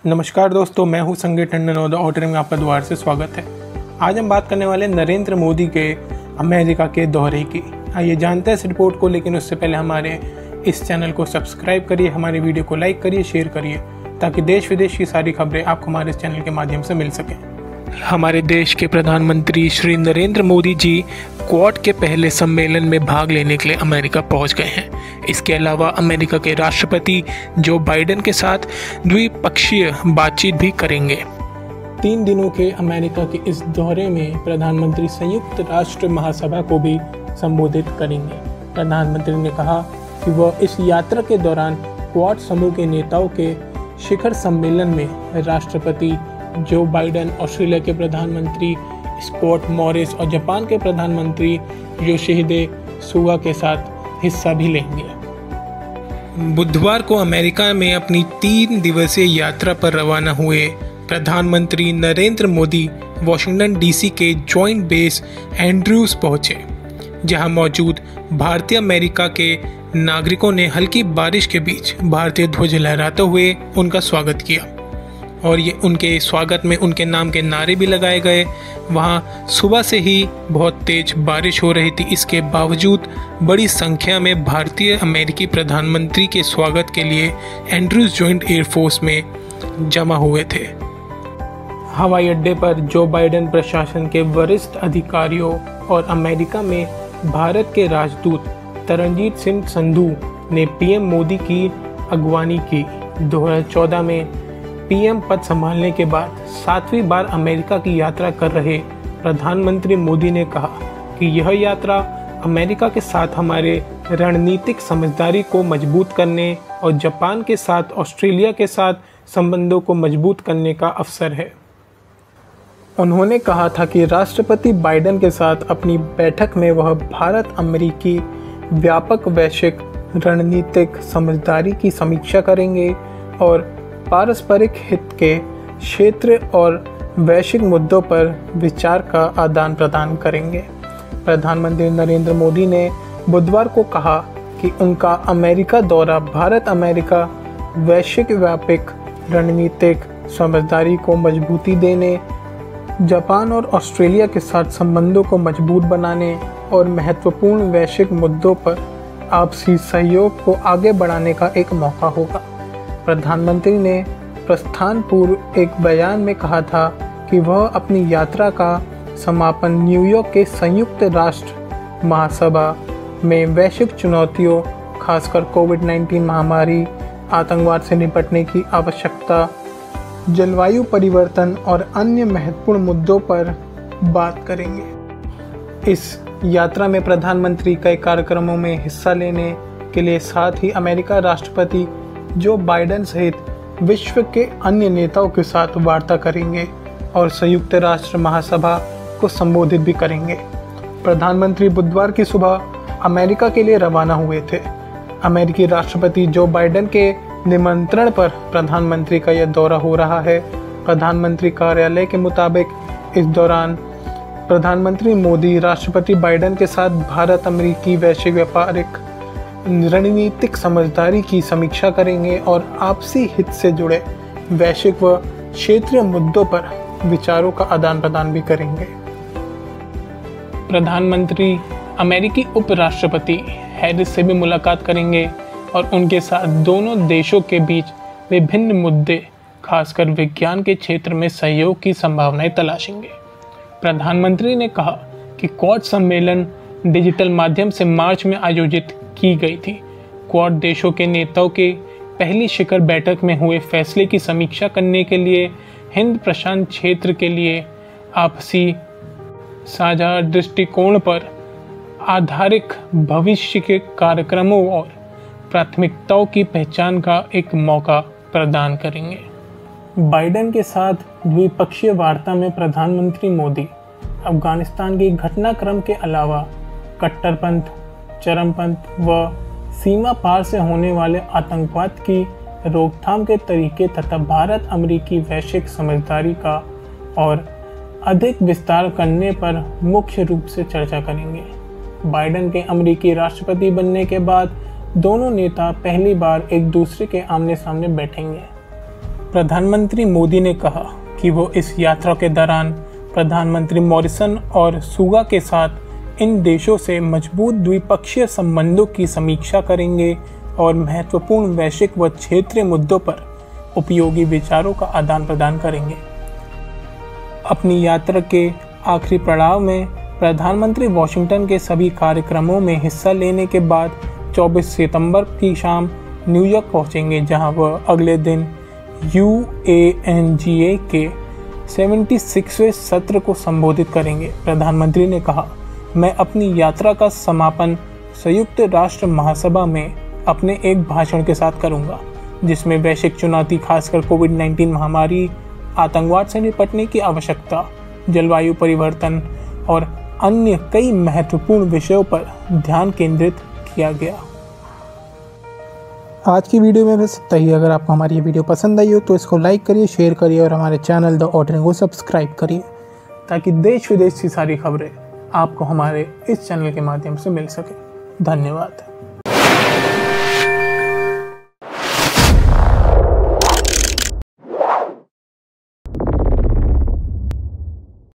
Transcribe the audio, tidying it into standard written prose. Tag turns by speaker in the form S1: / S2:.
S1: नमस्कार दोस्तों, मैं हूं संजय टंडन और द आउटर में आपका दोबारा से स्वागत है। आज हम बात करने वाले हैं नरेंद्र मोदी के अमेरिका के दौरे की। आइए जानते हैं इस रिपोर्ट को, लेकिन उससे पहले हमारे इस चैनल को सब्सक्राइब करिए, हमारे वीडियो को लाइक करिए, शेयर करिए, ताकि देश विदेश की सारी खबरें आपको हमारे इस चैनल के माध्यम से मिल सकें। हमारे देश के प्रधानमंत्री श्री नरेंद्र मोदी जी क्वाड के पहले सम्मेलन में भाग लेने के लिए अमेरिका पहुंच गए हैं। इसके अलावा अमेरिका के राष्ट्रपति जो बाइडेन के साथ द्विपक्षीय बातचीत भी करेंगे। 3 दिनों के अमेरिका के इस दौरे में प्रधानमंत्री संयुक्त राष्ट्र महासभा को भी संबोधित करेंगे। प्रधानमंत्री ने कहा कि वह इस यात्रा के दौरान क्वाड समूह के नेताओं के शिखर सम्मेलन में राष्ट्रपति जो बाइडेन, ऑस्ट्रेलिया के प्रधानमंत्री स्कॉट मॉरिस और जापान के प्रधानमंत्री योशिहिदे सुगा के साथ हिस्सा भी लेंगे। बुधवार को अमेरिका में अपनी 3 दिवसीय यात्रा पर रवाना हुए प्रधानमंत्री नरेंद्र मोदी वाशिंगटन डीसी के जॉइंट बेस एंड्रूज पहुंचे, जहां मौजूद भारतीय अमेरिका के नागरिकों ने हल्की बारिश के बीच भारतीय ध्वज लहराते हुए उनका स्वागत किया और ये उनके स्वागत में उनके नाम के नारे भी लगाए गए। वहाँ सुबह से ही बहुत तेज बारिश हो रही थी, इसके बावजूद बड़ी संख्या में भारतीय अमेरिकी प्रधानमंत्री के स्वागत के लिए एंड्रूज जॉइंट एयरफोर्स में जमा हुए थे। हवाई अड्डे पर जो बाइडेन प्रशासन के वरिष्ठ अधिकारियों और अमेरिका में भारत के राजदूत तरनजीत सिंह संधू ने पीएम मोदी की अगवानी की। 2014 में पीएम पद संभालने के बाद 7वीं बार अमेरिका की यात्रा कर रहे प्रधानमंत्री मोदी ने कहा कि यह यात्रा अमेरिका के साथ हमारे रणनीतिक समझदारी को मजबूत करने और जापान के साथ ऑस्ट्रेलिया के साथ संबंधों को मजबूत करने का अवसर है। उन्होंने कहा था कि राष्ट्रपति बाइडेन के साथ अपनी बैठक में वह भारत अमेरिकी व्यापक वैश्विक रणनीतिक समझदारी की समीक्षा करेंगे और पारस्परिक हित के क्षेत्र और वैश्विक मुद्दों पर विचार का आदान प्रदान करेंगे। प्रधानमंत्री नरेंद्र मोदी ने बुधवार को कहा कि उनका अमेरिका दौरा भारत अमेरिका वैश्विक व्यापक रणनीतिक समझदारी को मजबूती देने, जापान और ऑस्ट्रेलिया के साथ संबंधों को मजबूत बनाने और महत्वपूर्ण वैश्विक मुद्दों पर आपसी सहयोग को आगे बढ़ाने का एक मौका होगा। प्रधानमंत्री ने प्रस्थान पूर्व एक बयान में कहा था कि वह अपनी यात्रा का समापन न्यूयॉर्क के संयुक्त राष्ट्र महासभा में वैश्विक चुनौतियों, खासकर कोविड-19 महामारी, आतंकवाद से निपटने की आवश्यकता, जलवायु परिवर्तन और अन्य महत्वपूर्ण मुद्दों पर बात करेंगे। इस यात्रा में प्रधानमंत्री कई कार्यक्रमों में हिस्सा लेने के लिए साथ ही अमेरिका राष्ट्रपति जो बाइडेन सहित विश्व के अन्य नेताओं के साथ वार्ता करेंगे और संयुक्त राष्ट्र महासभा को संबोधित भी करेंगे। प्रधानमंत्री बुधवार की सुबह अमेरिका के लिए रवाना हुए थे। अमेरिकी राष्ट्रपति जो बाइडेन के निमंत्रण पर प्रधानमंत्री का यह दौरा हो रहा है। प्रधानमंत्री कार्यालय के मुताबिक इस दौरान प्रधानमंत्री मोदी राष्ट्रपति बाइडेन के साथ भारत अमेरिकी वैश्विक व्यापारिक रणनीतिक समझदारी की समीक्षा करेंगे और आपसी हित से जुड़े वैश्विक व क्षेत्रीय मुद्दों पर विचारों का आदान प्रदान भी करेंगे। प्रधानमंत्री अमेरिकी उपराष्ट्रपति हैरिस से भी मुलाकात करेंगे और उनके साथ दोनों देशों के बीच विभिन्न मुद्दे, खासकर विज्ञान के क्षेत्र में सहयोग की संभावनाएं तलाशेंगे। प्रधानमंत्री ने कहा कि क्वाड सम्मेलन डिजिटल माध्यम से मार्च में आयोजित की गई थी। क्वाड देशों के नेताओं के पहली शिखर बैठक में हुए फैसले की समीक्षा करने के लिए हिंद प्रशांत क्षेत्र के लिए आपसी साझा दृष्टिकोण पर आधारित भविष्य के कार्यक्रमों और प्राथमिकताओं की पहचान का एक मौका प्रदान करेंगे। बाइडेन के साथ द्विपक्षीय वार्ता में प्रधानमंत्री मोदी अफगानिस्तान के घटनाक्रम के अलावा कट्टरपंथ, चरमपंथ व सीमा पार से होने वाले आतंकवाद की रोकथाम के तरीके तथा भारत अमेरिकी वैश्विक समझदारी का और अधिक विस्तार करने पर मुख्य रूप से चर्चा करेंगे। बाइडेन के अमेरिकी राष्ट्रपति बनने के बाद दोनों नेता पहली बार एक दूसरे के आमने सामने बैठेंगे। प्रधानमंत्री मोदी ने कहा कि वो इस यात्रा के दौरान प्रधानमंत्री मॉरिसन और सुगा के साथ इन देशों से मजबूत द्विपक्षीय संबंधों की समीक्षा करेंगे और महत्वपूर्ण वैश्विक व क्षेत्रीय मुद्दों पर उपयोगी विचारों का आदान प्रदान करेंगे। अपनी यात्रा के आखिरी पड़ाव में प्रधानमंत्री वॉशिंगटन के सभी कार्यक्रमों में हिस्सा लेने के बाद 24 सितंबर की शाम न्यूयॉर्क पहुंचेंगे, जहां वह अगले दिन UANGA के 76वें सत्र को संबोधित करेंगे। प्रधानमंत्री ने कहा, मैं अपनी यात्रा का समापन संयुक्त राष्ट्र महासभा में अपने एक भाषण के साथ करूंगा, जिसमें वैश्विक चुनौती खासकर कोविड-19 महामारी, आतंकवाद से निपटने की आवश्यकता, जलवायु परिवर्तन और अन्य कई महत्वपूर्ण विषयों पर ध्यान केंद्रित किया गया। आज की वीडियो में बस इतना ही। अगर आपको हमारी ये वीडियो पसंद आई हो तो इसको लाइक करिए, शेयर करिए और हमारे चैनल द ऑर्डरिंग को सब्सक्राइब करिए, ताकि देश विदेश की सारी खबरें आपको हमारे इस चैनल के माध्यम से मिल सके। धन्यवाद।